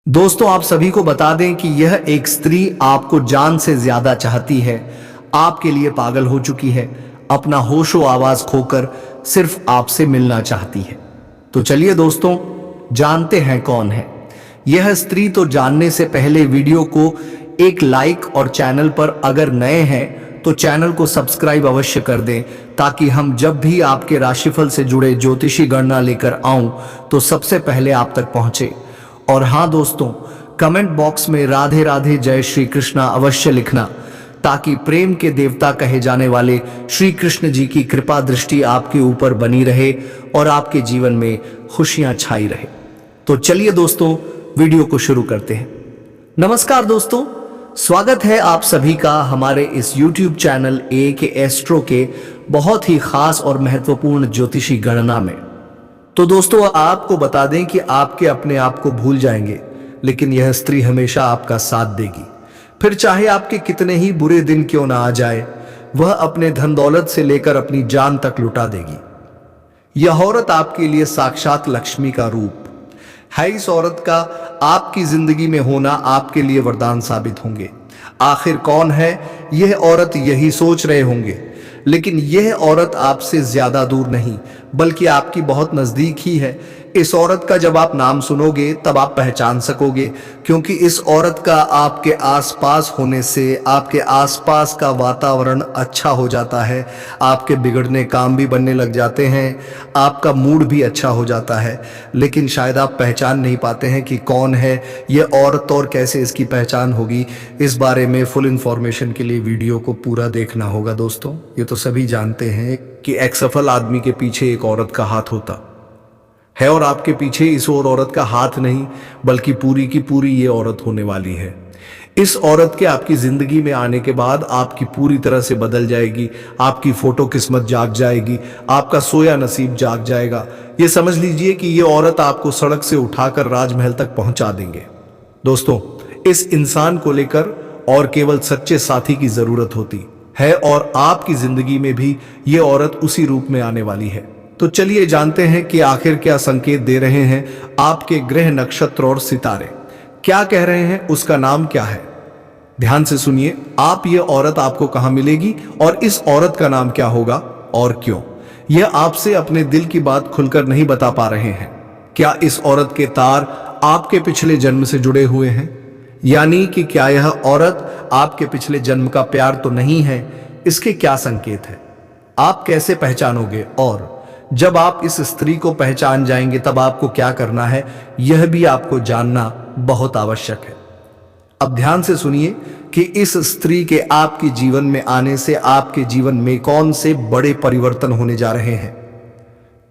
दोस्तों, आप सभी को बता दें कि यह एक स्त्री आपको जान से ज्यादा चाहती है, आपके लिए पागल हो चुकी है, अपना होशो आवाज खोकर सिर्फ आपसे मिलना चाहती है। तो चलिए दोस्तों, जानते हैं कौन है यह स्त्री। तो जानने से पहले वीडियो को एक लाइक और चैनल पर अगर नए हैं तो चैनल को सब्सक्राइब अवश्य कर दें, ताकि हम जब भी आपके राशिफल से जुड़े ज्योतिषी गणना लेकर आऊं तो सबसे पहले आप तक पहुंचे। और हाँ दोस्तों, कमेंट बॉक्स में राधे राधे जय श्री कृष्णा अवश्य लिखना, ताकि प्रेम के देवता कहे जाने वाले श्री कृष्ण जी की कृपा दृष्टि आपके ऊपर बनी रहे और आपके जीवन में खुशियां छाई रहे। तो चलिए दोस्तों, वीडियो को शुरू करते हैं। नमस्कार दोस्तों, स्वागत है आप सभी का हमारे इस YouTube चैनल AK एस्ट्रो के बहुत ही खास और महत्वपूर्ण ज्योतिषी गणना में। तो दोस्तों, आपको बता दें कि आपके अपने आप को भूल जाएंगे, लेकिन यह स्त्री हमेशा आपका साथ देगी। फिर चाहे आपके कितने ही बुरे दिन क्यों ना आ जाए, वह अपने धन दौलत से लेकर अपनी जान तक लुटा देगी। यह औरत आपके लिए साक्षात लक्ष्मी का रूप है। इस औरत का आपकी जिंदगी में होना आपके लिए वरदान साबित होंगे। आखिर कौन है यह औरत, यही सोच रहे होंगे, लेकिन यह औरत आपसे ज्यादा दूर नहीं बल्कि आपकी बहुत नजदीक ही है। इस औरत का जब आप नाम सुनोगे तब आप पहचान सकोगे, क्योंकि इस औरत का आपके आसपास होने से आपके आसपास का वातावरण अच्छा हो जाता है, आपके बिगड़ने काम भी बनने लग जाते हैं, आपका मूड भी अच्छा हो जाता है। लेकिन शायद आप पहचान नहीं पाते हैं कि कौन है यह औरत और कैसे इसकी पहचान होगी। इस बारे में फुल इंफॉर्मेशन के लिए वीडियो को पूरा देखना होगा। दोस्तों, ये तो सभी जानते हैं कि एक सफल आदमी के पीछे एक औरत का हाथ होता है, और आपके पीछे इस और औरत का हाथ नहीं बल्कि पूरी की पूरी ये औरत होने वाली है। इस औरत के आपकी जिंदगी में आने के बाद आपकी पूरी तरह से बदल जाएगी, आपकी फोटो किस्मत जाग जाएगी, आपका सोया नसीब जाग जाएगा। ये समझ लीजिए कि ये औरत आपको सड़क से उठाकर राजमहल तक पहुंचा देंगे। दोस्तों, इस इंसान को लेकर और केवल सच्चे साथी की जरूरत होती है, और आपकी जिंदगी में भी ये औरत उसी रूप में आने वाली है। तो चलिए जानते हैं कि आखिर क्या संकेत दे रहे हैं आपके ग्रह, नक्षत्र और सितारे क्या कह रहे हैं, उसका नाम क्या है। ध्यान से सुनिए, आप ये औरत आपको कहां मिलेगी और इस औरत का नाम क्या होगा और क्यों। यह आपसे अपने दिल की बात खुलकर नहीं बता पा रहे हैं। क्या इस औरत के तार आपके पिछले जन्म से जुड़े हुए हैं, यानी कि क्या यह औरत आपके पिछले जन्म का प्यार तो नहीं है। इसके क्या संकेत है, आप कैसे पहचानोगे, और जब आप इस स्त्री को पहचान जाएंगे तब आपको क्या करना है, यह भी आपको जानना बहुत आवश्यक है। अब ध्यान से सुनिए कि इस स्त्री के आपके जीवन में आने से आपके जीवन में कौन से बड़े परिवर्तन होने जा रहे हैं।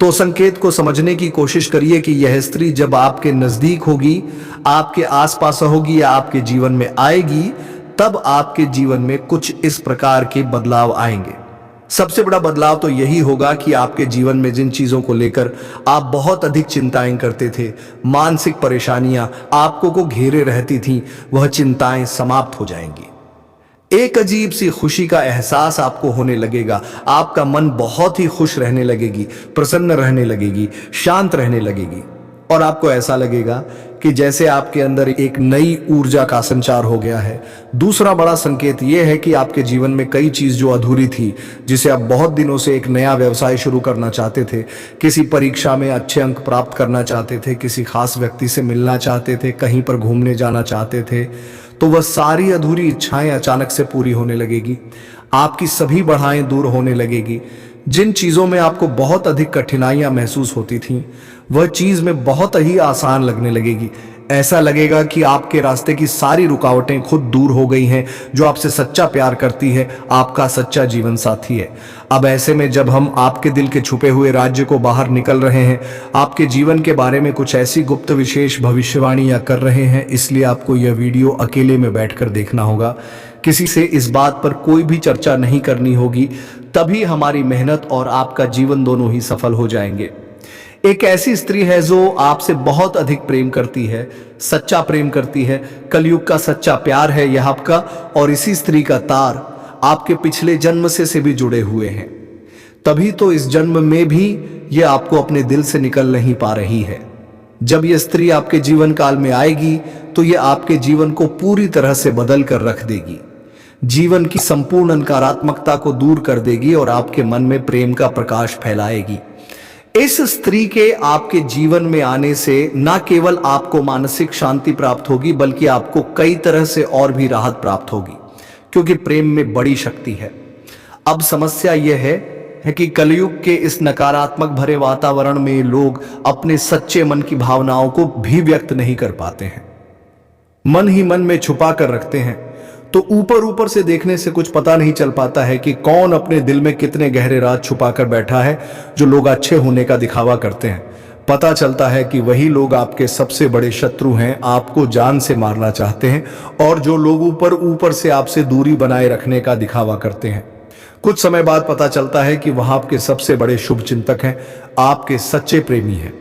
तो संकेत को समझने की कोशिश करिए कि यह स्त्री जब आपके नजदीक होगी, आपके आसपास होगी या आपके जीवन में आएगी, तब आपके जीवन में कुछ इस प्रकार के बदलाव आएंगे। सबसे बड़ा बदलाव तो यही होगा कि आपके जीवन में जिन चीजों को लेकर आप बहुत अधिक चिंताएं करते थे, मानसिक परेशानियां आपको को घेरे रहती थीं, वह चिंताएं समाप्त हो जाएंगी। एक अजीब सी खुशी का एहसास आपको होने लगेगा, आपका मन बहुत ही खुश रहने लगेगी, प्रसन्न रहने लगेगी, शांत रहने लगेगी, और आपको ऐसा लगेगा कि जैसे आपके अंदर एक नई ऊर्जा का संचार हो गया है। दूसरा बड़ा संकेत यह है कि आपके जीवन में कई चीज जो अधूरी थी, जिसे आप बहुत दिनों से, एक नया व्यवसाय शुरू करना चाहते थे, किसी परीक्षा में अच्छे अंक प्राप्त करना चाहते थे, किसी खास व्यक्ति से मिलना चाहते थे, कहीं पर घूमने जाना चाहते थे, तो वह सारी अधूरी इच्छाएं अचानक से पूरी होने लगेगी। आपकी सभी बाधाएं दूर होने लगेगी। जिन चीजों में आपको बहुत अधिक कठिनाइयां महसूस होती थीं, वह चीज में बहुत ही आसान लगने लगेगी। ऐसा लगेगा कि आपके रास्ते की सारी रुकावटें खुद दूर हो गई हैं। जो आपसे सच्चा प्यार करती है, आपका सच्चा जीवन साथी है। अब ऐसे में जब हम आपके दिल के छुपे हुए राज्य को बाहर निकल रहे हैं, आपके जीवन के बारे में कुछ ऐसी गुप्त विशेष भविष्यवाणियां कर रहे हैं, इसलिए आपको यह वीडियो अकेले में बैठकर देखना होगा। किसी से इस बात पर कोई भी चर्चा नहीं करनी होगी, तभी हमारी मेहनत और आपका जीवन दोनों ही सफल हो जाएंगे। एक ऐसी स्त्री है जो आपसे बहुत अधिक प्रेम करती है, सच्चा प्रेम करती है, कलयुग का सच्चा प्यार है यह आपका, और इसी स्त्री का तार आपके पिछले जन्म से भी जुड़े हुए हैं। तभी तो इस जन्म में भी यह आपको अपने दिल से निकल नहीं पा रही है। जब यह स्त्री आपके जीवन काल में आएगी तो ये आपके जीवन को पूरी तरह से बदल कर रख देगी, जीवन की संपूर्ण नकारात्मकता को दूर कर देगी और आपके मन में प्रेम का प्रकाश फैलाएगी। इस स्त्री के आपके जीवन में आने से न केवल आपको मानसिक शांति प्राप्त होगी, बल्कि आपको कई तरह से और भी राहत प्राप्त होगी, क्योंकि प्रेम में बड़ी शक्ति है। अब समस्या यह है कि कलयुग के इस नकारात्मक भरे वातावरण में लोग अपने सच्चे मन की भावनाओं को भी व्यक्त नहीं कर पाते हैं, मन ही मन में छुपा कर रखते हैं। तो ऊपर ऊपर से देखने से कुछ पता नहीं चल पाता है कि कौन अपने दिल में कितने गहरे राज छुपा कर बैठा है। जो लोग अच्छे होने का दिखावा करते हैं, पता चलता है कि वही लोग आपके सबसे बड़े शत्रु हैं, आपको जान से मारना चाहते हैं। और जो लोग ऊपर ऊपर से आपसे दूरी बनाए रखने का दिखावा करते हैं, कुछ समय बाद पता चलता है कि वह आपके सबसे बड़े शुभ चिंतक हैं, आपके सच्चे प्रेमी हैं।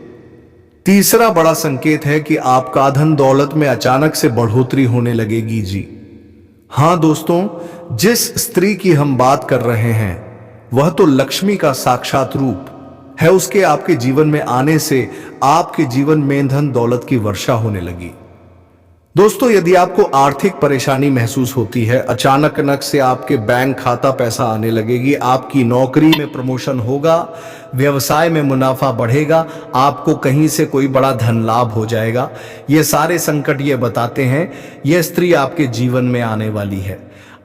तीसरा बड़ा संकेत है कि आपका धन दौलत में अचानक से बढ़ोतरी होने लगेगी जी। हाँ दोस्तों, जिस स्त्री की हम बात कर रहे हैं वह तो लक्ष्मी का साक्षात रूप है। उसके आपके जीवन में आने से आपके जीवन में धन दौलत की वर्षा होने लगी। दोस्तों, यदि आपको आर्थिक परेशानी महसूस होती है, अचानक से आपके बैंक खाता पैसा आने लगेगी, आपकी नौकरी में प्रमोशन होगा, व्यवसाय में मुनाफा बढ़ेगा, आपको कहीं से कोई बड़ा धन लाभ हो जाएगा, ये सारे संकट ये बताते हैं यह स्त्री आपके जीवन में आने वाली है।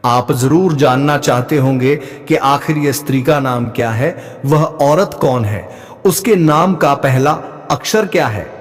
आप जरूर जानना चाहते होंगे कि आखिर यह स्त्री का नाम क्या है, वह औरत कौन है, उसके नाम का पहला अक्षर क्या है।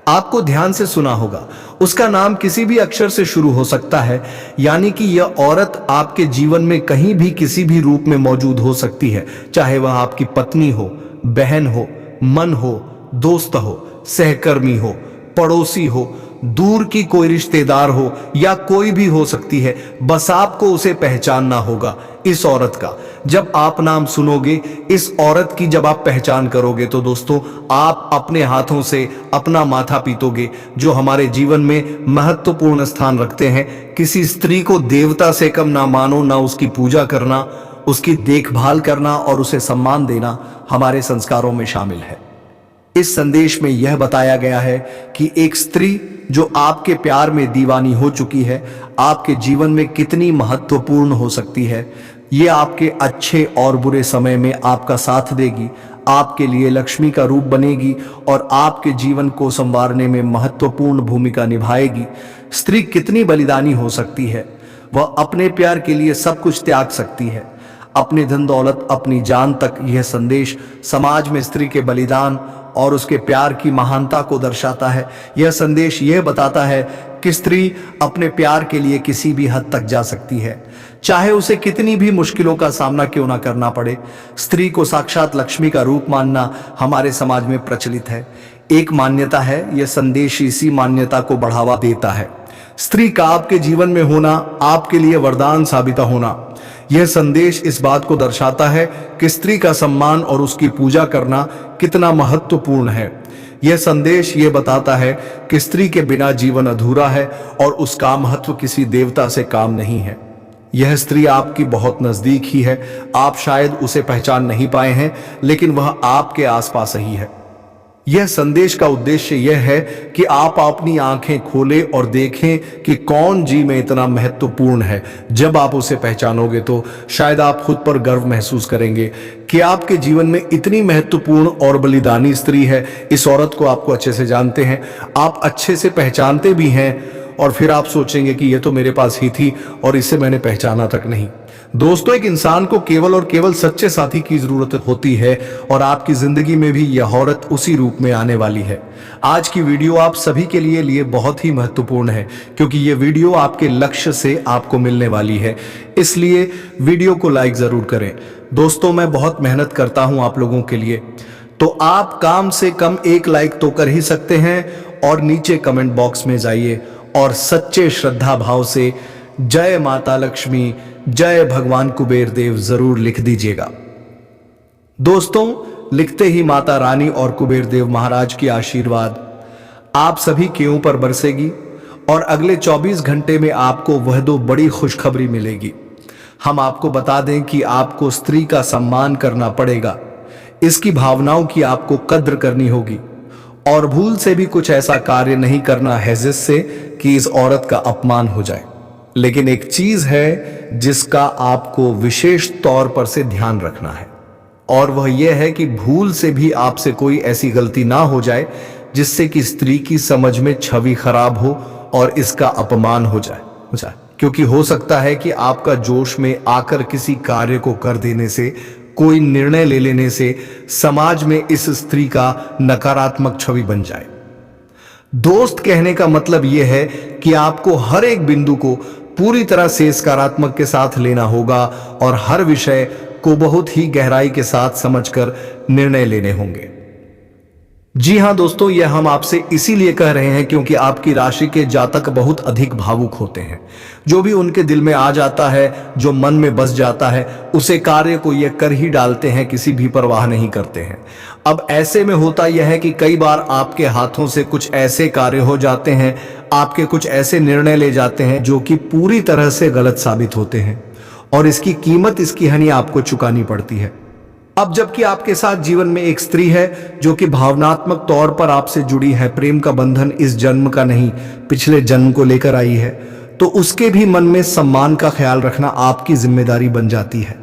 आपको ध्यान से सुना होगा, उसका नाम किसी भी अक्षर से शुरू हो सकता है, यानी कि यह औरत आपके जीवन में कहीं भी किसी भी रूप में मौजूद हो सकती है, चाहे वह आपकी पत्नी हो, बहन हो, मन हो, दोस्त हो, सहकर्मी हो, पड़ोसी हो, दूर की कोई रिश्तेदार हो या कोई भी हो सकती है। बस आपको उसे पहचानना होगा, इस औरत का। जब आप नाम सुनोगे, इस औरत की जब आप पहचान करोगे, तो दोस्तों आप अपने हाथों से अपना माथा पीटोगे, जो हमारे जीवन में महत्वपूर्ण स्थान रखते हैं। किसी स्त्री को देवता से कम ना मानो, ना उसकी पूजा करना, उसकी देखभाल करना और उसे सम्मान देना हमारे संस्कारों में शामिल है। इस संदेश में यह बताया गया है कि एक स्त्री जो आपके प्यार में दीवानी हो चुकी है, आपके जीवन में कितनी महत्वपूर्ण हो सकती है। ये आपके अच्छे और बुरे समय में आपका साथ देगी, आपके लिए लक्ष्मी का रूप बनेगी और आपके जीवन को संवारने में महत्वपूर्ण भूमिका निभाएगी। स्त्री कितनी बलिदानी हो सकती है, वह अपने प्यार के लिए सब कुछ त्याग सकती है, अपने धन दौलत, अपनी जान तक। यह संदेश समाज में स्त्री के बलिदान और उसके प्यार की महानता को दर्शाता है। यह संदेश यह बताता है कि स्त्री अपने प्यार के लिए किसी भी हद तक जा सकती है, चाहे उसे कितनी भी मुश्किलों का सामना क्यों ना करना पड़े। स्त्री को साक्षात लक्ष्मी का रूप मानना हमारे समाज में प्रचलित है। एक मान्यता है, यह संदेश इसी मान्यता को बढ़ावा देता है। स्त्री का आपके जीवन में होना आपके लिए वरदान साबित होना। यह संदेश इस बात को दर्शाता है कि स्त्री का सम्मान और उसकी पूजा करना कितना महत्वपूर्ण है। यह संदेश यह बताता है कि स्त्री के बिना जीवन अधूरा है और उसका महत्व किसी देवता से काम नहीं है। यह स्त्री आपकी बहुत नजदीक ही है, आप शायद उसे पहचान नहीं पाए हैं, लेकिन वह आपके आसपास ही है। यह संदेश का उद्देश्य यह है कि आप अपनी आंखें खोलें और देखें कि कौन जी में इतना महत्वपूर्ण है। जब आप उसे पहचानोगे तो शायद आप खुद पर गर्व महसूस करेंगे कि आपके जीवन में इतनी महत्वपूर्ण और बलिदानी स्त्री है। इस औरत को आपको अच्छे से जानते हैं, आप अच्छे से पहचानते भी हैं, और फिर आप सोचेंगे कि यह तो मेरे पास ही थी और इसे मैंने पहचाना तक नहीं। दोस्तों, एक इंसान को केवल और केवल सच्चे साथी की जरूरत होती है और आपकी जिंदगी में भी यह औरत उसी रूप में आने वाली है। आज की वीडियो आप सभी के लिए बहुत ही महत्वपूर्ण है, क्योंकि यह वीडियो आपके लक्ष्य से आपको मिलने वाली है। इसलिए वीडियो को लाइक जरूर करें। दोस्तों, मैं बहुत मेहनत करता हूं आप लोगों के लिए, तो आप कम से कम एक लाइक तो कर ही सकते हैं और नीचे कमेंट बॉक्स में जाइए और सच्चे श्रद्धा भाव से जय माता लक्ष्मी, जय भगवान कुबेर देव जरूर लिख दीजिएगा। दोस्तों, लिखते ही माता रानी और कुबेर देव महाराज की आशीर्वाद आप सभी के ऊपर बरसेगी और अगले 24 घंटे में आपको वह दो बड़ी खुशखबरी मिलेगी। हम आपको बता दें कि आपको स्त्री का सम्मान करना पड़ेगा, इसकी भावनाओं की आपको कद्र करनी होगी और भूल से भी कुछ ऐसा कार्य नहीं करना है जिससे कि इस औरत का अपमान हो जाए, लेकिन एक चीज है जिसका आपको विशेष तौर पर से ध्यान रखना है, और वह यह है कि भूल से भी आपसे कोई ऐसी गलती ना हो जाए जिससे कि स्त्री की समझ में छवि खराब हो और इसका अपमान हो जाए। क्योंकि हो सकता है कि आपका जोश में आकर किसी कार्य को कर देने से, कोई निर्णय ले लेने से समाज में इस स्त्री का नकारात्मक छवि बन जाए। दोस्त कहने का मतलब यह है कि आपको हर एक बिंदु को पूरी तरह से सकारात्मक के साथ लेना होगा और हर विषय को बहुत ही गहराई के साथ समझकर निर्णय लेने होंगे। जी हां दोस्तों, यह हम आपसे इसीलिए कह रहे हैं क्योंकि आपकी राशि के जातक बहुत अधिक भावुक होते हैं। जो भी उनके दिल में आ जाता है, जो मन में बस जाता है, उसे कार्य को यह कर ही डालते हैं, किसी भी परवाह नहीं करते हैं। अब ऐसे में होता यह है कि कई बार आपके हाथों से कुछ ऐसे कार्य हो जाते हैं, आपके कुछ ऐसे निर्णय ले जाते हैं जो कि पूरी तरह से गलत साबित होते हैं और इसकी कीमत, इसकी हानि आपको चुकानी पड़ती है। अब जबकि आपके साथ जीवन में एक स्त्री है जो कि भावनात्मक तौर पर आपसे जुड़ी है, प्रेम का बंधन इस जन्म का नहीं पिछले जन्म को लेकर आई है, तो उसके भी मन में सम्मान का ख्याल रखना आपकी जिम्मेदारी बन जाती है।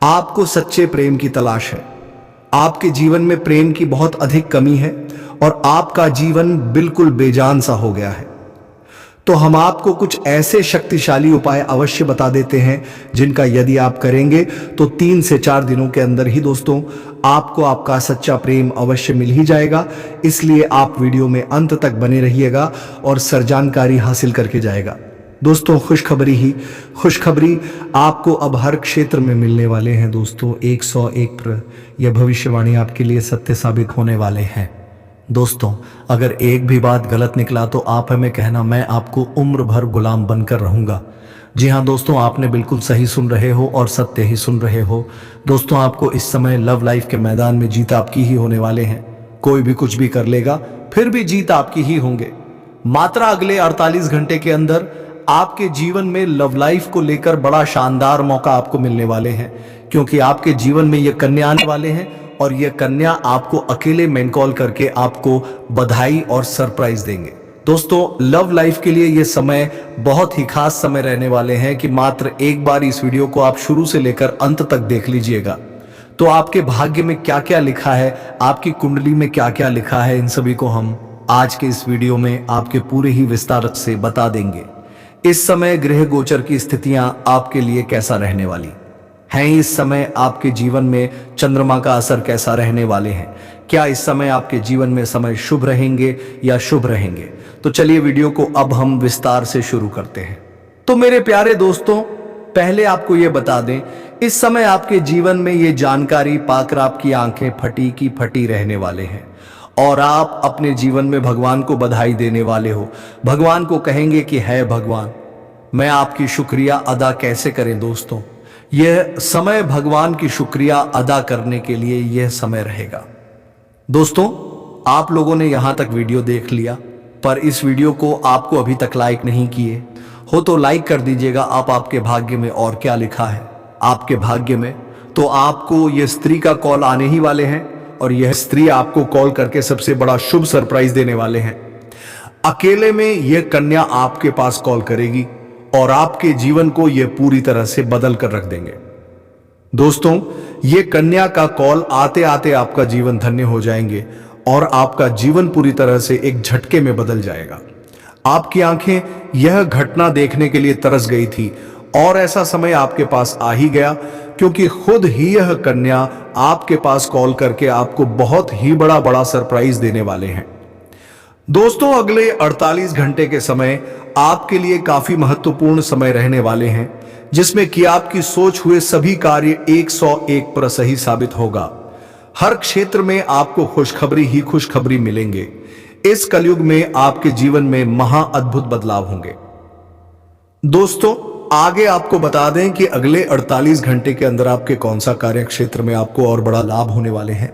आपको सच्चे प्रेम की तलाश है, आपके जीवन में प्रेम की बहुत अधिक कमी है और आपका जीवन बिल्कुल बेजान सा हो गया है। तो हम आपको कुछ ऐसे शक्तिशाली उपाय अवश्य बता देते हैं जिनका यदि आप करेंगे तो 3 से 4 दिनों के अंदर ही दोस्तों आपको आपका सच्चा प्रेम अवश्य मिल ही जाएगा। इसलिए आप वीडियो में अंत तक बने रहिएगा और सर जानकारी हासिल करके जाएगा। दोस्तों खुशखबरी आपको अब हर क्षेत्र में मिलने वाले हैं दोस्तों। 101 यह भविष्यवाणी आपके लिए सत्य साबित होने वाले हैं। दोस्तों अगर एक भी बात गलत निकला तो आप हमें कहना, मैं आपको उम्र भर गुलाम बनकर रहूंगा। जी हाँ दोस्तों, आपने बिल्कुल सही सुन रहे हो और सत्य ही सुन रहे हो। दोस्तों आपको इस समय लव लाइफ के मैदान में जीत आपकी ही होने वाले हैं। कोई भी कुछ भी कर लेगा, फिर भी जीत आपकी ही होंगे। मात्र अगले 48 घंटे के अंदर आपके जीवन में लव लाइफ को लेकर बड़ा शानदार मौका आपको मिलने वाले हैं, क्योंकि आपके जीवन में ये कन्या आने वाले हैं और ये कन्या आपको अकेले मेन कॉल करके आपको बधाई और सरप्राइज देंगे। दोस्तों लव लाइफ के लिए ये समय बहुत ही खास समय रहने वाले हैं कि मात्र एक बार इस वीडियो को आप शुरू से लेकर अंत तक देख लीजिएगा तो आपके भाग्य में क्या क्या लिखा है, आपकी कुंडली में क्या क्या लिखा है, इन सभी को हम आज के इस वीडियो में आपके पूरे ही विस्तार से बता देंगे। इस समय ग्रह गोचर की स्थितियां आपके लिए कैसा रहने वाली हैं, इस समय आपके जीवन में चंद्रमा का असर कैसा रहने वाले हैं, क्या इस समय आपके जीवन में समय शुभ रहेंगे या शुभ रहेंगे। तो चलिए वीडियो को अब हम विस्तार से शुरू करते हैं। तो मेरे प्यारे दोस्तों, पहले आपको ये बता दें, इस समय आपके जीवन में ये जानकारी पाकर आपकी आंखें फटी की फटी रहने वाले हैं और आप अपने जीवन में भगवान को बधाई देने वाले हो। भगवान को कहेंगे कि है भगवान, मैं आपकी शुक्रिया अदा कैसे करें। दोस्तों यह समय भगवान की शुक्रिया अदा करने के लिए यह समय रहेगा। दोस्तों आप लोगों ने यहां तक वीडियो देख लिया, पर इस वीडियो को आपको अभी तक लाइक नहीं किए हो तो लाइक कर दीजिएगा। आपके भाग्य में और क्या लिखा है, आपके भाग्य में तो आपको यह स्त्री का कॉल आने ही वाले हैं और यह स्त्री आपको कॉल करके सबसे बड़ा शुभ सरप्राइज देने वाले हैं। अकेले में यह कन्या आपके पास कॉल करेगी और आपके जीवन को यह पूरी तरह से बदल कर रख देंगे। दोस्तों यह कन्या का कॉल आते आते आपका जीवन धन्य हो जाएंगे और आपका जीवन पूरी तरह से एक झटके में बदल जाएगा। आपकी आंखें यह घटना देखने के लिए तरस गई थी और ऐसा समय आपके पास आ ही गया, क्योंकि खुद ही यह कन्या आपके पास कॉल करके आपको बहुत ही बड़ा सरप्राइज देने वाले हैं। दोस्तों अगले 48 घंटे के समय आपके लिए काफी महत्वपूर्ण समय रहने वाले हैं, जिसमें कि आपकी सोच हुए सभी कार्य 101 पर सही साबित होगा। हर क्षेत्र में आपको खुशखबरी ही खुशखबरी मिलेंगे। इस कलयुग में आपके जीवन में महा अद्भुत बदलाव होंगे। दोस्तों आगे आपको बता दें कि अगले 48 घंटे के अंदर आपके कौन सा कार्य क्षेत्र में आपको और बड़ा लाभ होने वाले हैं।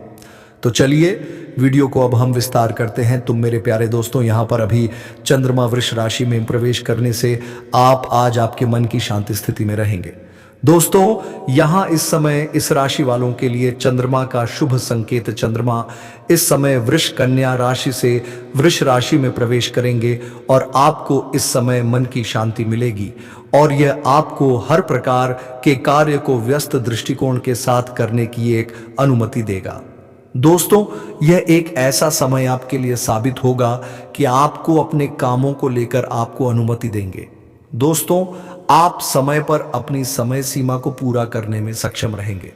तो चलिए वीडियो को अब हम विस्तार करते हैं। तुम मेरे प्यारे दोस्तों, यहाँ पर अभी चंद्रमा वृष राशि में प्रवेश करने से आप आज आपके मन की शांति स्थिति में रहेंगे। दोस्तों यहां इस समय इस राशि वालों के लिए चंद्रमा का शुभ संकेत, चंद्रमा इस समय वृष कन्या राशि से वृष राशि में प्रवेश करेंगे और आपको इस समय मन की शांति मिलेगी और यह आपको हर प्रकार के कार्य को व्यस्त दृष्टिकोण के साथ करने की एक अनुमति देगा। दोस्तों यह एक ऐसा समय आपके लिए साबित होगा कि आपको अपने कामों को लेकर आपको अनुमति देंगे। दोस्तों आप समय पर अपनी समय सीमा को पूरा करने में सक्षम रहेंगे।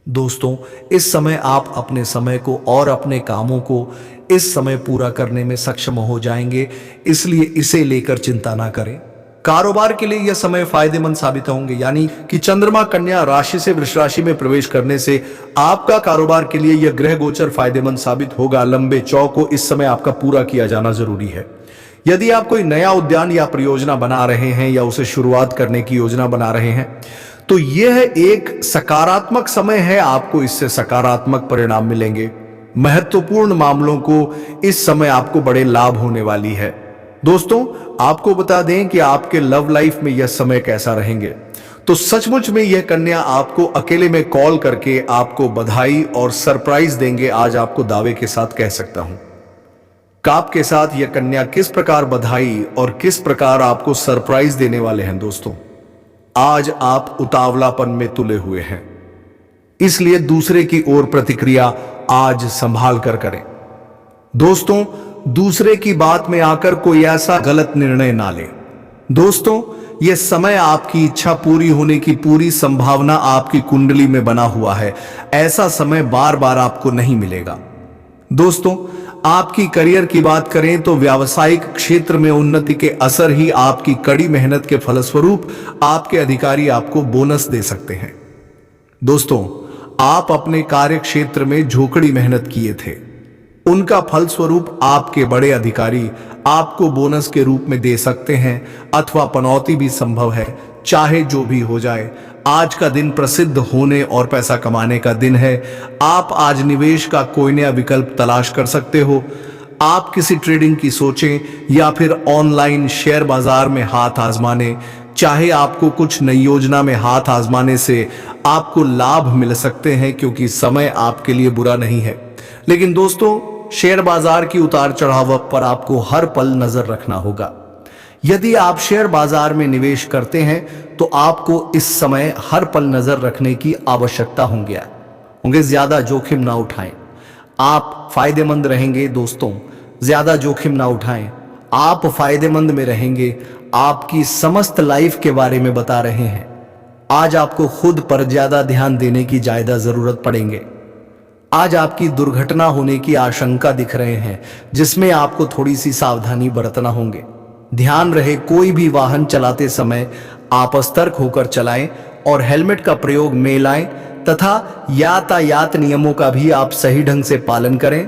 दोस्तों इस समय आप अपने समय को और अपने कामों को इस समय पूरा करने में सक्षम हो जाएंगे, इसलिए इसे लेकर चिंता ना करें। कारोबार के लिए यह समय फायदेमंद साबित होंगे, यानी कि चंद्रमा कन्या राशि से वृष राशि में प्रवेश करने से आपका कारोबार के लिए यह ग्रह गोचर फायदेमंद साबित होगा। लंबे चौक को इस समय आपका पूरा किया जाना जरूरी है। यदि आप कोई नया उद्यान या परियोजना बना रहे हैं या उसे शुरुआत करने की योजना बना रहे हैं तो यह एक सकारात्मक समय है, आपको इससे सकारात्मक परिणाम मिलेंगे। महत्वपूर्ण मामलों को इस समय आपको बड़े लाभ होने वाली है। दोस्तों आपको बता दें कि आपके लव लाइफ में यह समय कैसा रहेंगे, तो सचमुच में यह कन्या आपको अकेले में कॉल करके आपको बधाई और सरप्राइज देंगे। आज आपको दावे के साथ कह सकता हूं काप के साथ यह कन्या किस प्रकार बधाई और किस प्रकार आपको सरप्राइज देने वाले हैं। दोस्तों आज आप उतावलापन में तुले हुए हैं, इसलिए दूसरे की ओर प्रतिक्रिया आज संभाल कर करें। दोस्तों दूसरे की बात में आकर कोई ऐसा गलत निर्णय ना लें। दोस्तों यह समय आपकी इच्छा पूरी होने की पूरी संभावना आपकी कुंडली में बना हुआ है। ऐसा समय बार बार आपको नहीं मिलेगा। दोस्तों आपकी करियर की बात करें तो व्यावसायिक क्षेत्र में उन्नति के असर ही आपकी कड़ी मेहनत के फलस्वरूप आपके अधिकारी आपको बोनस दे सकते हैं। दोस्तों आप अपने कार्य क्षेत्र में झोकड़ी मेहनत किए थे, उनका फलस्वरूप आपके बड़े अधिकारी आपको बोनस के रूप में दे सकते हैं अथवा पनौती भी संभव है। चाहे जो भी हो जाए, आज का दिन प्रसिद्ध होने और पैसा कमाने का दिन है। आप आज निवेश का कोई नया विकल्प तलाश कर सकते हो। आप किसी ट्रेडिंग की सोचें या फिर ऑनलाइन शेयर बाजार में हाथ आजमाने, चाहे आपको कुछ नई योजना में हाथ आजमाने से आपको लाभ मिल सकते हैं, क्योंकि समय आपके लिए बुरा नहीं है। लेकिन दोस्तों शेयर बाजार की उतार चढ़ाव पर आपको हर पल नजर रखना होगा। यदि आप शेयर बाजार में निवेश करते हैं तो आपको इस समय हर पल नजर रखने की आवश्यकता होंगे। ज्यादा जोखिम ना उठाएं, आप फायदेमंद रहेंगे। दोस्तों ज्यादा जोखिम ना उठाएं, आप फायदेमंद में रहेंगे। आपकी समस्त लाइफ के बारे में बता रहे हैं। आज आपको खुद पर ज्यादा ध्यान देने की ज्यादा जरूरत पड़ेंगे। आज आपकी दुर्घटना होने की आशंका दिख रहे हैं, जिसमें आपको थोड़ी सी सावधानी बरतना होंगे। ध्यान रहे कोई भी वाहन चलाते समय आप सतर्क होकर चलाएं और हेलमेट का प्रयोग में लाएं तथा यातायात नियमों का भी आप सही ढंग से पालन करें।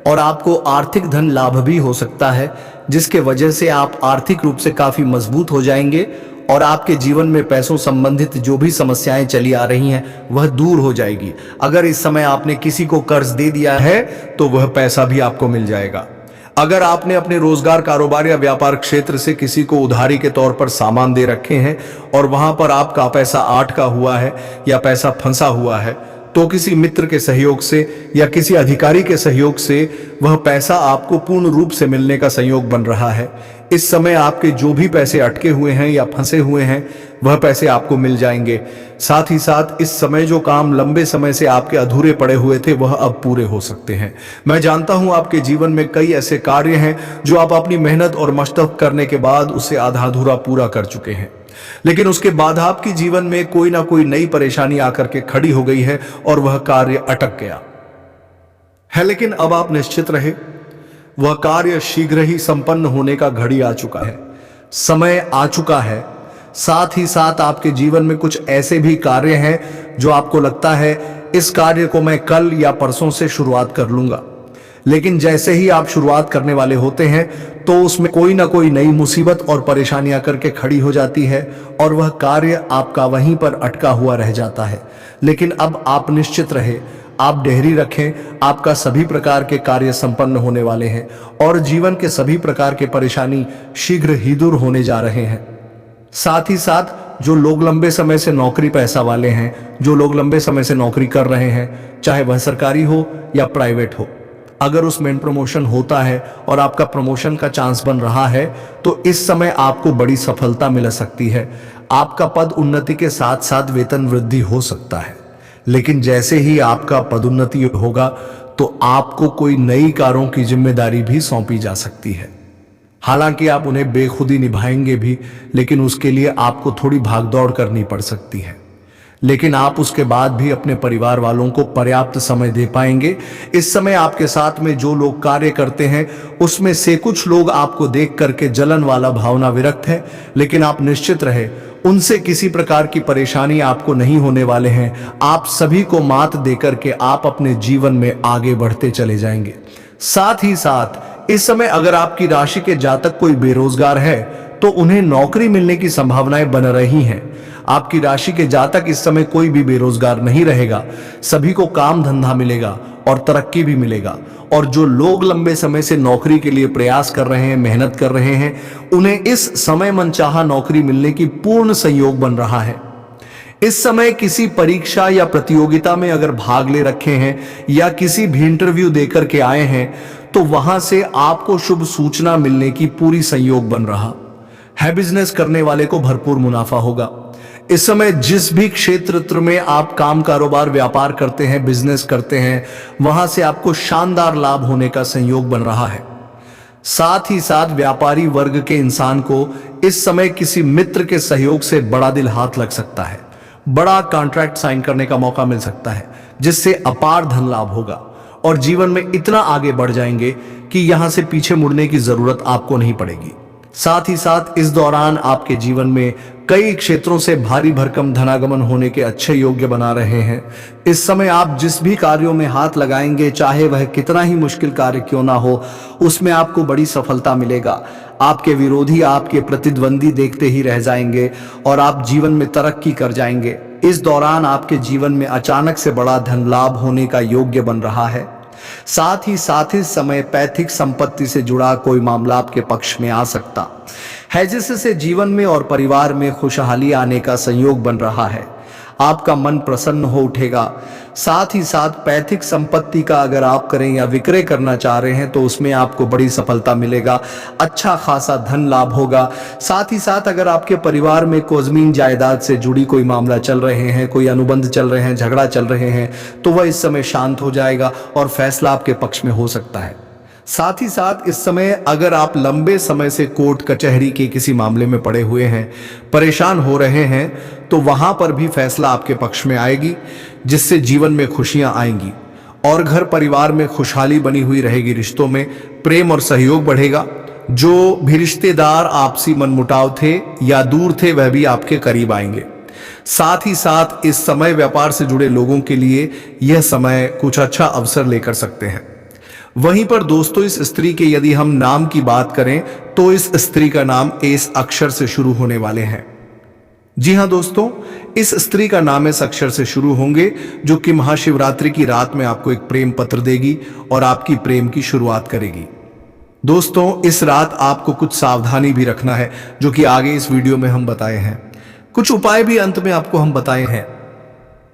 और आपको आर्थिक धन लाभ भी हो सकता है, जिसके वजह से आप आर्थिक रूप से काफी मजबूत हो जाएंगे और आपके जीवन में पैसों संबंधित जो भी समस्याएं चली आ रही हैं वह दूर हो जाएगी। अगर इस समय आपने किसी को कर्ज दे दिया है तो वह पैसा भी आपको मिल जाएगा। अगर आपने अपने रोजगार, कारोबार या व्यापार क्षेत्र से किसी को उधारी के तौर पर सामान दे रखे हैं और वहां पर आपका पैसा अटका हुआ है या पैसा फंसा हुआ है, तो किसी मित्र के सहयोग से या किसी अधिकारी के सहयोग से वह पैसा आपको पूर्ण रूप से मिलने का संयोग बन रहा है। इस समय आपके जो भी पैसे अटके हुए हैं या फंसे हुए हैं वह पैसे आपको मिल जाएंगे। साथ ही साथ इस समय जो काम लंबे समय से आपके अधूरे पड़े हुए थे वह अब पूरे हो सकते हैं। मैं जानता हूं आपके जीवन में कई ऐसे कार्य हैं जो आप अपनी मेहनत और मशक्कत करने के बाद उसे आधा अधूरा पूरा कर चुके हैं, लेकिन उसके बाद आपके जीवन में कोई ना कोई नई परेशानी आकर के खड़ी हो गई है और वह कार्य अटक गया है। लेकिन अब आप निश्चित रहे, वह कार्य शीघ्र ही संपन्न होने का घड़ी आ चुका है, समय आ चुका है। साथ ही साथ आपके जीवन में कुछ ऐसे भी कार्य हैं जो आपको लगता है इस कार्य को मैं कल या परसों से शुरुआत कर लूंगा, लेकिन जैसे ही आप शुरुआत करने वाले होते हैं तो उसमें कोई ना कोई नई मुसीबत और परेशानियां करके खड़ी हो जाती है और वह कार्य आपका वहीं पर अटका हुआ रह जाता है। लेकिन अब आप निश्चित रहे, आप डेहरी रखें, आपका सभी प्रकार के कार्य संपन्न होने वाले हैं और जीवन के सभी प्रकार के परेशानी शीघ्र ही दूर होने जा रहे हैं। साथ ही साथ जो लोग लंबे समय से नौकरी पैसा वाले हैं, जो लोग लंबे समय से नौकरी कर रहे हैं, चाहे वह सरकारी हो या प्राइवेट हो, अगर उसमें प्रमोशन होता है और आपका प्रमोशन का चांस बन रहा है तो इस समय आपको बड़ी सफलता मिल सकती है। आपका पद उन्नति के साथ साथ वेतन वृद्धि हो सकता है। लेकिन जैसे ही आपका पदोन्नति होगा तो आपको कोई नई कार्यों की जिम्मेदारी भी सौंपी जा सकती है। हालांकि आप उन्हें बेखुदी निभाएंगे भी, लेकिन उसके लिए आपको थोड़ी भागदौड़ करनी पड़ सकती है। लेकिन आप उसके बाद भी अपने परिवार वालों को पर्याप्त समय दे पाएंगे। इस समय आपके साथ में जो लोग कार्य करते हैं उसमें से कुछ लोग आपको देख करके जलन वाला भावना विरक्त है, लेकिन आप निश्चित रहे उनसे किसी प्रकार की परेशानी आपको नहीं होने वाले हैं। आप सभी को मात देकर के आप अपने जीवन में आगे बढ़ते चले जाएंगे। साथ ही साथ इस समय अगर आपकी राशि के जातक कोई बेरोजगार है तो उन्हें नौकरी मिलने की संभावनाएं बन रही हैं। आपकी राशि के जातक इस समय कोई भी बेरोजगार नहीं रहेगा, सभी को काम धंधा मिलेगा और तरक्की भी मिलेगा। और जो लोग लंबे समय से नौकरी के लिए प्रयास कर रहे हैं, मेहनत कर रहे हैं, उन्हें इस समय मनचाहा नौकरी मिलने की पूर्ण संयोग बन रहा है। इस समय किसी परीक्षा या प्रतियोगिता में अगर भाग ले रखे हैं या किसी भी इंटरव्यू देकर के आए हैं तो वहां से आपको शुभ सूचना मिलने की पूरी संयोग बन रहा है। बिजनेस करने वाले को भरपूर मुनाफा होगा। इस समय जिस भी क्षेत्र में आप काम कारोबार व्यापार करते हैं, बिजनेस करते हैं, वहां से आपको शानदार लाभ होने का संयोग बन रहा है। साथ ही साथ व्यापारी वर्ग के इंसान को इस समय किसी मित्र के सहयोग से बड़ा दिल हाथ लग सकता है। बड़ा कॉन्ट्रैक्ट साइन करने का मौका मिल सकता है जिससे अपार धन लाभ होगा और जीवन में इतना आगे बढ़ जाएंगे कि यहां से पीछे मुड़ने की जरूरत आपको नहीं पड़ेगी। साथ ही साथ इस दौरान आपके जीवन में कई क्षेत्रों से भारी भरकम धनागमन होने के अच्छे योग्य बना रहे हैं। इस समय आप जिस भी कार्यों में हाथ लगाएंगे, चाहे वह कितना ही मुश्किल कार्य क्यों ना हो, उसमें आपको बड़ी सफलता मिलेगा। आपके विरोधी, आपके प्रतिद्वंदी देखते ही रह जाएंगे और आप जीवन में तरक्की कर जाएंगे। इस दौरान आपके जीवन में अचानक से बड़ा धन लाभ होने का योग्य बन रहा है। साथ ही साथ इस समय पैतृक संपत्ति से जुड़ा कोई मामला आपके पक्ष में आ सकता है, जिससे जीवन में और परिवार में खुशहाली आने का संयोग बन रहा है। आपका मन प्रसन्न हो उठेगा। साथ ही साथ पैतृक संपत्ति का अगर आप करें या विक्रय करना चाह रहे हैं तो उसमें आपको बड़ी सफलता मिलेगा, अच्छा खासा धन लाभ होगा। साथ ही साथ अगर आपके परिवार में कोई जमीन जायदाद से जुड़ी कोई मामला चल रहे हैं, कोई अनुबंध चल रहे हैं, झगड़ा चल रहे हैं, तो वह इस समय शांत हो जाएगा और फैसला आपके पक्ष में हो सकता है। साथ ही साथ इस समय अगर आप लंबे समय से कोर्ट कचहरी के किसी मामले में पड़े हुए हैं, परेशान हो रहे हैं, तो वहां पर भी फैसला आपके पक्ष में आएगी, जिससे जीवन में खुशियां आएंगी और घर परिवार में खुशहाली बनी हुई रहेगी। रिश्तों में प्रेम और सहयोग बढ़ेगा। जो भी रिश्तेदार आपसी मनमुटाव थे या दूर थे, वह भी आपके करीब आएंगे। साथ ही साथ इस समय व्यापार से जुड़े लोगों के लिए यह समय कुछ अच्छा अवसर लेकर सकते हैं। वहीं पर दोस्तों, इस स्त्री के यदि हम नाम की बात करें तो इस स्त्री का नाम एस अक्षर से शुरू होने वाले हैं। जी हां दोस्तों, इस स्त्री का नाम इस अक्षर से शुरू होंगे, जो कि महाशिवरात्रि की रात में आपको एक प्रेम पत्र देगी और आपकी प्रेम की शुरुआत करेगी। दोस्तों, इस रात आपको कुछ सावधानी भी रखना है, जो कि आगे इस वीडियो में हम बताए हैं। कुछ उपाय भी अंत में आपको हम बताए हैं,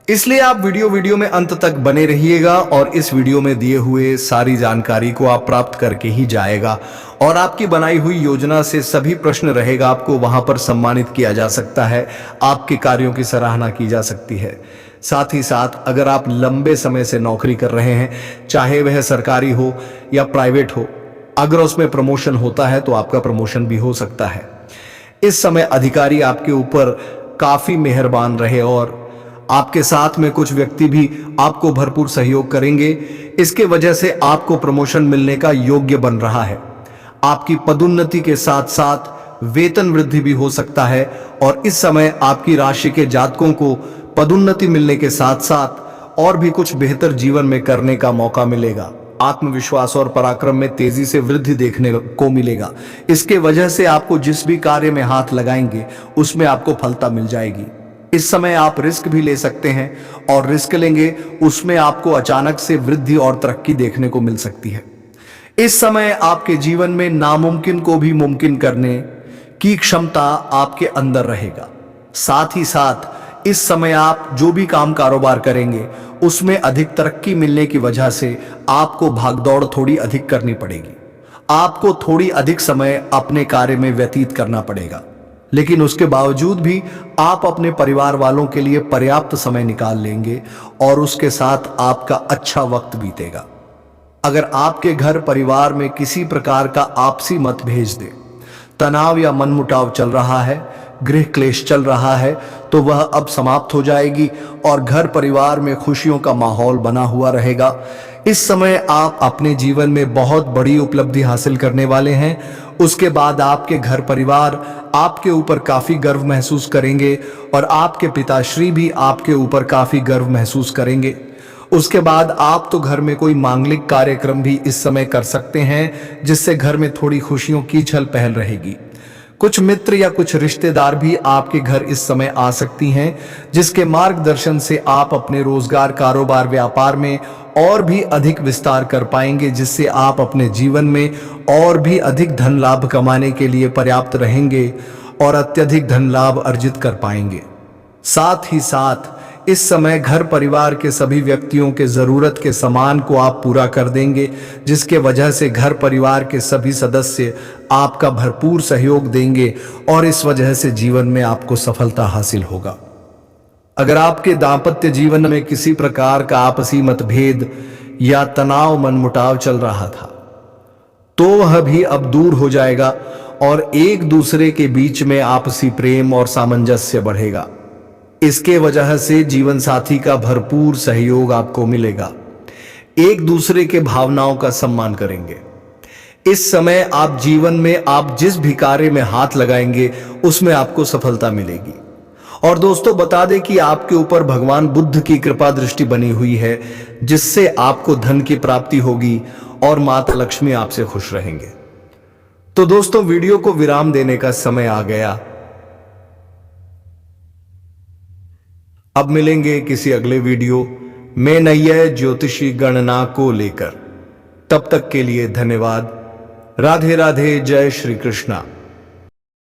इसलिए आप वीडियो में अंत तक बने रहिएगा और इस वीडियो में दिए हुए सारी जानकारी को आप प्राप्त करके ही जाएगा और आपकी बनाई हुई योजना से सभी प्रश्न रहेगा आपको वहां पर सम्मानित किया जा सकता है, आपके कार्यों की सराहना की जा सकती है। साथ ही साथ अगर आप लंबे समय से नौकरी कर रहे हैं, चाहे वह सरकारी हो या प्राइवेट हो, अगर उसमें प्रमोशन होता है तो आपका प्रमोशन भी हो सकता है। इस समय अधिकारी आपके ऊपर काफी मेहरबान रहे और आपके साथ में कुछ व्यक्ति भी आपको भरपूर सहयोग करेंगे। इसके वजह से आपको प्रमोशन मिलने का योग्य बन रहा है। आपकी पदोन्नति के साथ साथ वेतन वृद्धि भी हो सकता है और इस समय आपकी राशि के जातकों को पदोन्नति मिलने के साथ साथ और भी कुछ बेहतर जीवन में करने का मौका मिलेगा। आत्मविश्वास और पराक्रम में तेजी से वृद्धि देखने को मिलेगा। इसके वजह से आपको जिस भी कार्य में हाथ लगाएंगे उसमें आपको फलता मिल जाएगी। इस समय आप रिस्क भी ले सकते हैं और रिस्क लेंगे उसमें आपको अचानक से वृद्धि और तरक्की देखने को मिल सकती है। इस समय आपके जीवन में नामुमकिन को भी मुमकिन करने की क्षमता आपके अंदर रहेगा। साथ ही साथ इस समय आप जो भी काम कारोबार करेंगे उसमें अधिक तरक्की मिलने की वजह से आपको भागदौड़ थोड़ी अधिक करनी पड़ेगी। आपको थोड़ी अधिक समय अपने कार्य में व्यतीत करना पड़ेगा, लेकिन उसके बावजूद भी आप अपने परिवार वालों के लिए पर्याप्त समय निकाल लेंगे और उसके साथ आपका अच्छा वक्त बीतेगा। अगर आपके घर परिवार में किसी प्रकार का आपसी मतभेद, तनाव या मनमुटाव चल रहा है, गृह क्लेश चल रहा है, तो वह अब समाप्त हो जाएगी और घर परिवार में खुशियों का माहौल बना हुआ रहेगा। इस समय आप अपने जीवन में बहुत बड़ी उपलब्धि हासिल करने वाले हैं। उसके बाद आपके घर परिवार आपके ऊपर काफी गर्व महसूस करेंगे और आपके पिताश्री भी आपके ऊपर काफी गर्व महसूस करेंगे। उसके बाद आप तो घर में कोई मांगलिक कार्यक्रम भी इस समय कर सकते हैं, जिससे घर में थोड़ी खुशियों की चहल पहल रहेगी। कुछ मित्र या कुछ रिश्तेदार भी आपके घर इस समय आ सकती हैं, जिसके मार्गदर्शन से आप अपने रोजगार, कारोबार, व्यापार में और भी अधिक विस्तार कर पाएंगे, जिससे आप अपने जीवन में और भी अधिक धन लाभ कमाने के लिए पर्याप्त रहेंगे और अत्यधिक धन लाभ अर्जित कर पाएंगे। साथ ही साथ इस समय घर परिवार के सभी व्यक्तियों के जरूरत के सामान को आप पूरा कर देंगे, जिसके वजह से घर परिवार के सभी सदस्य आपका भरपूर सहयोग देंगे और इस वजह से जीवन में आपको सफलता हासिल होगा। अगर आपके दाम्पत्य जीवन में किसी प्रकार का आपसी मतभेद या तनाव, मनमुटाव चल रहा था, तो वह भी अब दूर हो जाएगा और एक दूसरे के बीच में आपसी प्रेम और सामंजस्य बढ़ेगा। इसके वजह से जीवन साथी का भरपूर सहयोग आपको मिलेगा। एक दूसरे के भावनाओं का सम्मान करेंगे। इस समय आप जीवन में आप जिस भी कार्य में हाथ लगाएंगे उसमें आपको सफलता मिलेगी। और दोस्तों, बता दें कि आपके ऊपर भगवान बुद्ध की कृपा दृष्टि बनी हुई है, जिससे आपको धन की प्राप्ति होगी और माता लक्ष्मी आपसे खुश रहेंगे। तो दोस्तों, वीडियो को विराम देने का समय आ गया। अब मिलेंगे किसी अगले वीडियो में नई ज्योतिषी गणना को लेकर। तब तक के लिए धन्यवाद। राधे राधे। जय श्री कृष्णा।